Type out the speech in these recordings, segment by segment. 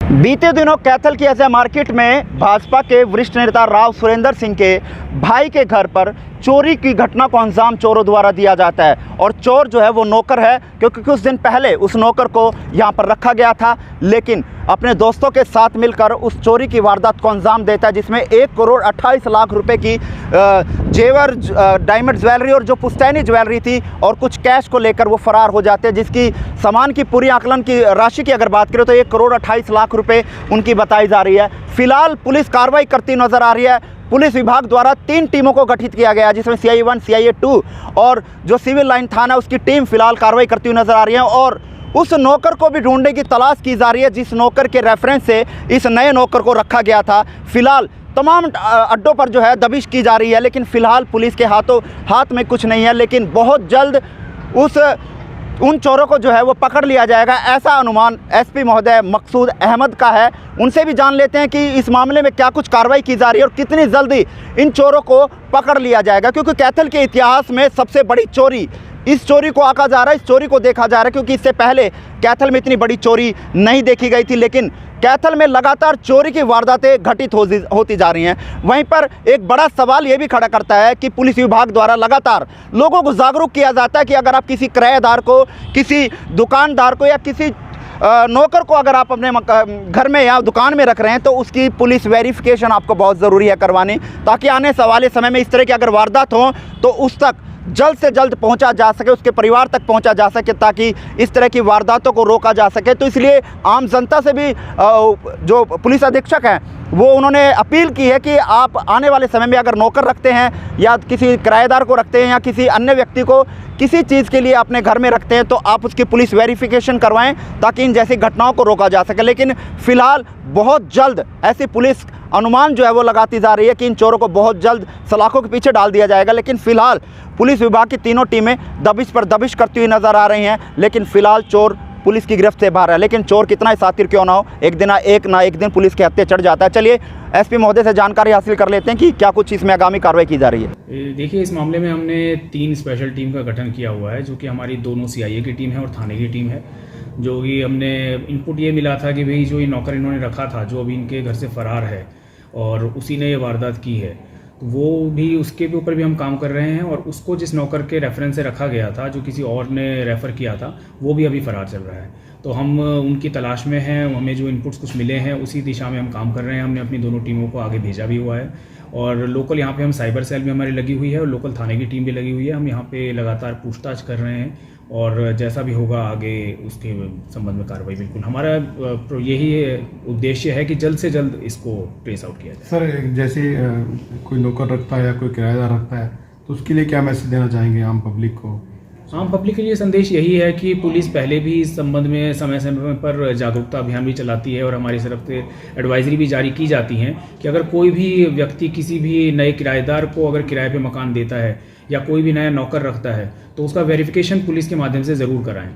बीते दिनों कैथल की ऐसे मार्केट में भाजपा के वरिष्ठ नेता राव सुरेंद्र सिंह के भाई के घर पर चोरी की घटना को अंजाम चोरों द्वारा दिया जाता है और चोर जो है वो नौकर है, क्योंकि कुछ दिन पहले उस नौकर को यहां पर रखा गया था, लेकिन अपने दोस्तों के साथ मिलकर उस चोरी की वारदात को अंजाम देता है, जिसमें 1,28,00,000 रुपए की जेवर, डायमंड ज्वेलरी और जो पुश्तैनी ज्वेलरी थी और कुछ कैश को लेकर वो फरार हो जाते हैं, जिसकी सामान की पूरी आकलन की राशि की अगर बात करें तो 1,28,00,000 रुपए उनकी बताई जा रही है। फिलहाल पुलिस कार्रवाई करती नजर आ रही है। पुलिस विभाग द्वारा 3 टीमों को गठित किया गया है, जिसमें CI 1, CI 2 और जो सिविल लाइन थाना उसकी टीम फिलहाल कार्रवाई करती हुई नजर आ रही है और उस नौकर को भी ढूंढने की तलाश की जा रही है जिस नौकर के रेफरेंस से इस नए नौकर को रखा गया था। फिलहाल तमाम अड्डों पर जो है दबिश की जा रही है, लेकिन फिलहाल पुलिस के हाथ में कुछ नहीं है, लेकिन बहुत जल्द उन चोरों को जो है वो पकड़ लिया जाएगा, ऐसा अनुमान SP महोदय मकसूद अहमद का है। उनसे भी जान लेते हैं कि इस मामले में क्या कुछ कार्रवाई की जा रही है और कितनी जल्दी इन चोरों को पकड़ लिया जाएगा, क्योंकि कैथल के इतिहास में सबसे बड़ी चोरी, इस चोरी को आंका जा रहा है, इस चोरी को देखा जा रहा है, क्योंकि इससे पहले कैथल में इतनी बड़ी चोरी नहीं देखी गई थी, लेकिन कैथल में लगातार चोरी की वारदातें घटित होती जा रही हैं। वहीं पर एक बड़ा सवाल ये भी खड़ा करता है कि पुलिस विभाग द्वारा लगातार लोगों को जागरूक किया जाता है कि अगर आप किसी किराएदार को, किसी दुकानदार को या किसी नौकर को अगर आप अपने घर में या दुकान में रख रहे हैं तो उसकी पुलिस वेरिफिकेशन आपको बहुत ज़रूरी है करवानी, ताकि आने वाले समय में इस तरह की अगर वारदात हो तो उस तक जल्द से जल्द पहुंचा जा सके, उसके परिवार तक पहुंचा जा सके, ताकि इस तरह की वारदातों को रोका जा सके। तो इसलिए आम जनता से भी जो पुलिस अधीक्षक हैं वो उन्होंने अपील की है कि आप आने वाले समय में अगर नौकर रखते हैं या किसी किराएदार को रखते हैं या किसी अन्य व्यक्ति को किसी चीज़ के लिए अपने घर में रखते हैं तो आप उसकी पुलिस वेरिफिकेशन करवाएं, ताकि इन जैसी घटनाओं को रोका जा सके। लेकिन फिलहाल बहुत जल्द ऐसी पुलिस अनुमान जो है वो लगाती जा रही है कि इन चोरों को बहुत जल्द सलाखों के पीछे डाल दिया जाएगा, लेकिन फिलहाल पुलिस विभाग की तीनों टीमें दबिश पर दबिश करती हुई नजर आ रही हैं, लेकिन फिलहाल चोर पुलिस की गिरफ्त से बाहर है। लेकिन चोर कितना ही सातिर क्यों ना हो, एक ना एक दिन पुलिस के हत्थे चढ़ जाता है। चलिए SP महोदय से जानकारी हासिल कर लेते हैं कि क्या कुछ इसमें आगामी कार्रवाई की जा रही है। देखिए, इस मामले में हमने 3 स्पेशल टीम का गठन किया हुआ है, जो कि हमारी दोनों CIA की टीम है और थाने की टीम है। जो कि हमने इनपुट ये मिला था कि भाई जो ये नौकर इन्होंने रखा था, जो अभी इनके घर से फरार है और उसी ने ये वारदात की है, तो वो भी उसके ऊपर भी हम काम कर रहे हैं और उसको जिस नौकर के रेफरेंस से रखा गया था, जो किसी और ने रेफ़र किया था, वो भी अभी फ़रार चल रहा है। तो हम उनकी तलाश में हैं, हमें जो इनपुट्स कुछ मिले हैं उसी दिशा में हम काम कर रहे हैं। हमने अपनी दोनों टीमों को आगे भेजा भी हुआ है और लोकल यहाँ पे हम साइबर सेल भी हमारी लगी हुई है और लोकल थाने की टीम भी लगी हुई है। हम यहाँ पे लगातार पूछताछ कर रहे हैं और जैसा भी होगा आगे उसके संबंध में कार्रवाई, बिल्कुल हमारा यही उद्देश्य है कि जल्द से जल्द इसको ट्रेस आउट किया जाए। सर, जैसे कोई नौकर रखता है या कोई किराएदार रखता है तो उसके लिए क्या मैसेज देना चाहेंगे आम पब्लिक को? आम पब्लिक के लिए संदेश यही है कि पुलिस पहले भी इस संबंध में समय समय पर जागरूकता अभियान भी चलाती है और हमारी तरफ से एडवाइजरी भी जारी की जाती हैं कि अगर कोई भी व्यक्ति किसी भी नए किराएदार को अगर किराए पे मकान देता है या कोई भी नया नौकर रखता है तो उसका वेरिफिकेशन पुलिस के माध्यम से ज़रूर कराएं।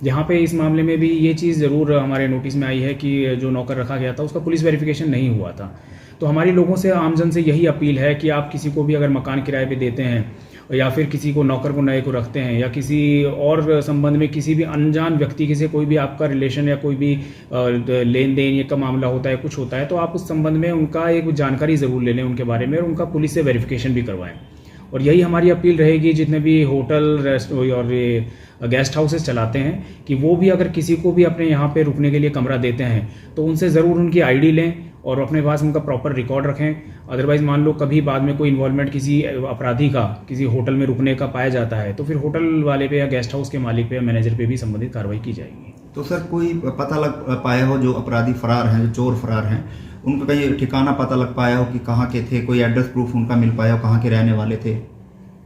यहाँ पे इस मामले में भी ये चीज़ ज़रूर हमारे नोटिस में आई है कि जो नौकर रखा गया था उसका पुलिस वेरिफिकेशन नहीं हुआ था। तो हमारी लोगों से, आमजन से यही अपील है कि आप किसी को भी अगर मकान किराए पे देते हैं या फिर किसी को नौकर को नए को रखते हैं या किसी और संबंध में किसी भी अनजान व्यक्ति से कोई भी आपका रिलेशन या कोई भी लेन देन ये का मामला होता है, कुछ होता है, तो आप उस संबंध में उनका एक जानकारी ज़रूर ले लें उनके बारे में और उनका पुलिस से वेरिफिकेशन भी करवाएं। और यही हमारी अपील रहेगी जितने भी होटल, रेस्टोरेंट और ये गेस्ट हाउसेस चलाते हैं कि वो भी अगर किसी को भी अपने यहाँ पे रुकने के लिए कमरा देते हैं तो उनसे ज़रूर उनकी ID लें और अपने पास उनका प्रॉपर रिकॉर्ड रखें। अदरवाइज़ मान लो कभी बाद में कोई इन्वॉल्वमेंट किसी अपराधी का किसी होटल में रुकने का पाया जाता है तो फिर होटल वाले पे या गेस्ट हाउस के मालिक पे या मैनेजर पे भी संबंधित कार्रवाई की जाएगी। तो सर, कोई पता लग पाया हो जो अपराधी फरार हैं, जो चोर फरार हैं, उनका कहीं ठिकाना पता लग पाया हो कि कहाँ के थे, कोई एड्रेस प्रूफ उनका मिल पाया हो, कहाँ के रहने वाले थे?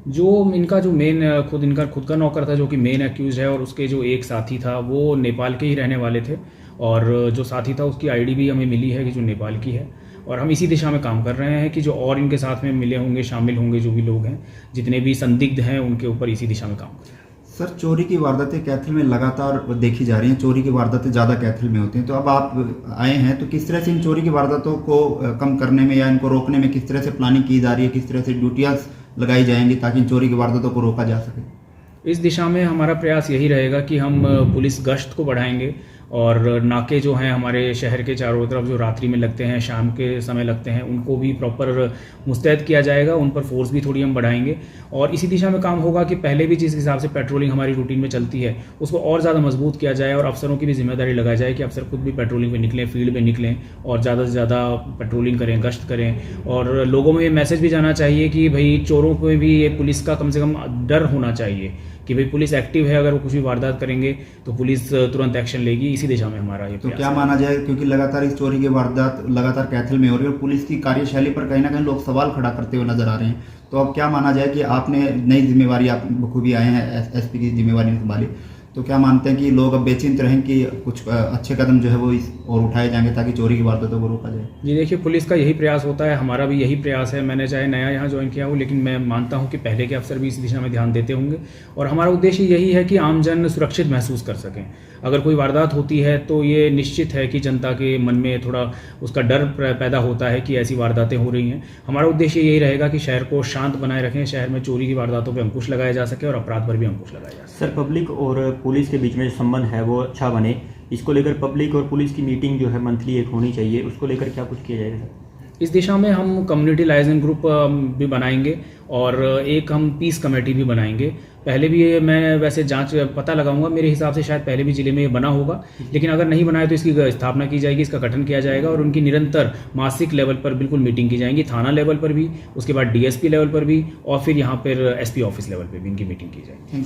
जो इनका जो मेन इनका खुद का नौकर था जो कि मेन एक्यूज है और उसके जो एक साथी था वो नेपाल के ही रहने वाले थे और जो साथी था उसकी ID भी हमें मिली है कि जो नेपाल की है और हम इसी दिशा में काम कर रहे हैं कि जो और इनके साथ में मिले होंगे, शामिल होंगे, जो भी लोग हैं, जितने भी संदिग्ध हैं, उनके ऊपर इसी दिशा में काम कर रहे हैं। सर, चोरी की वारदातें कैथल में लगातार देखी जा रही हैं, चोरी की वारदातें ज़्यादा कैथल में होती हैं, तो अब आप आए हैं तो किस तरह से इन चोरी की वारदातों को कम करने में या इनको रोकने में किस तरह से प्लानिंग की जा रही है, किस तरह से ड्यूटियाँ लगाई जाएंगी ताकि इन चोरी की वारदातों को रोका जा सके? इस दिशा में हमारा प्रयास यही रहेगा कि हम पुलिस गश्त को बढ़ाएंगे और नाके जो हैं हमारे शहर के चारों तरफ जो रात्रि में लगते हैं, शाम के समय लगते हैं, उनको भी प्रॉपर मुस्तैद किया जाएगा। उन पर फोर्स भी थोड़ी हम बढ़ाएंगे और इसी दिशा में काम होगा कि पहले भी जिस हिसाब से पेट्रोलिंग हमारी रूटीन में चलती है उसको और ज़्यादा मजबूत किया जाए और अफसरों की भी जिम्मेदारी लगाई जाए कि अफसर खुद भी पेट्रोलिंग पे निकलें, फील्ड पे निकलें और ज़्यादा से ज़्यादा पेट्रोलिंग करें, गश्त करें। और लोगों में ये मैसेज भी जाना चाहिए कि भाई चोरों पे भी ये पुलिस का कम से कम डर होना चाहिए कि भाई पुलिस एक्टिव है, अगर वो कुछ भी वारदात करेंगे तो पुलिस तुरंत एक्शन लेगी। इसी दिशा में हमारा ये तो प्रयास क्या है। माना जाए, क्योंकि लगातार इस चोरी की वारदात लगातार कैथल में हो रही है और पुलिस की कार्यशैली पर कहीं ना कहीं लोग सवाल खड़ा करते हुए नजर आ रहे हैं, तो अब क्या माना जाए कि आपने नई जिम्मेवारी, आप बखूबी आए हैं, एसपी की जिम्मेवारी संभाली, तो क्या मानते हैं कि लोग अब बेचिंत रहें कि कुछ अच्छे कदम जो है वो इस और उठाए जाएंगे ताकि चोरी की वारदातों को रोका जाए? जी देखिए, पुलिस का यही प्रयास होता है, हमारा भी यही प्रयास है। मैंने चाहे नया यहाँ ज्वाइन किया हो, लेकिन मैं मानता हूँ कि पहले के अफसर भी इस दिशा में ध्यान देते होंगे और हमारा उद्देश्य यही है कि आमजन सुरक्षित महसूस कर सकें। अगर कोई वारदात होती है तो ये निश्चित है कि जनता के मन में थोड़ा उसका डर पैदा होता है कि ऐसी वारदातें हो रही हैं। हमारा उद्देश्य यही रहेगा कि शहर को शांत बनाए रखें, शहर में चोरी की वारदातों पर अंकुश लगाया जा सके और अपराध पर भी अंकुश लगाया जा सके। सर, पब्लिक और पुलिस के बीच में जो संबंध है वो अच्छा बने, इसको लेकर पब्लिक और पुलिस की मीटिंग जो है मंथली एक होनी चाहिए, उसको लेकर क्या कुछ किया जाएगा सर? इस दिशा में हम कम्युनिटी लाइजन ग्रुप भी बनाएंगे और एक हम पीस कमेटी भी बनाएंगे। पहले भी ये मैं वैसे जांच पता लगाऊंगा, मेरे हिसाब से शायद पहले भी जिले में ये बना होगा, लेकिन अगर नहीं बनाया तो इसकी स्थापना की जाएगी, इसका गठन किया जाएगा और उनकी निरंतर मासिक लेवल पर बिल्कुल मीटिंग की जाएगी, थाना लेवल पर भी, उसके बाद DSP लेवल पर भी और फिर यहाँ पर SP ऑफिस लेवल पर भी इनकी मीटिंग की जाएगी।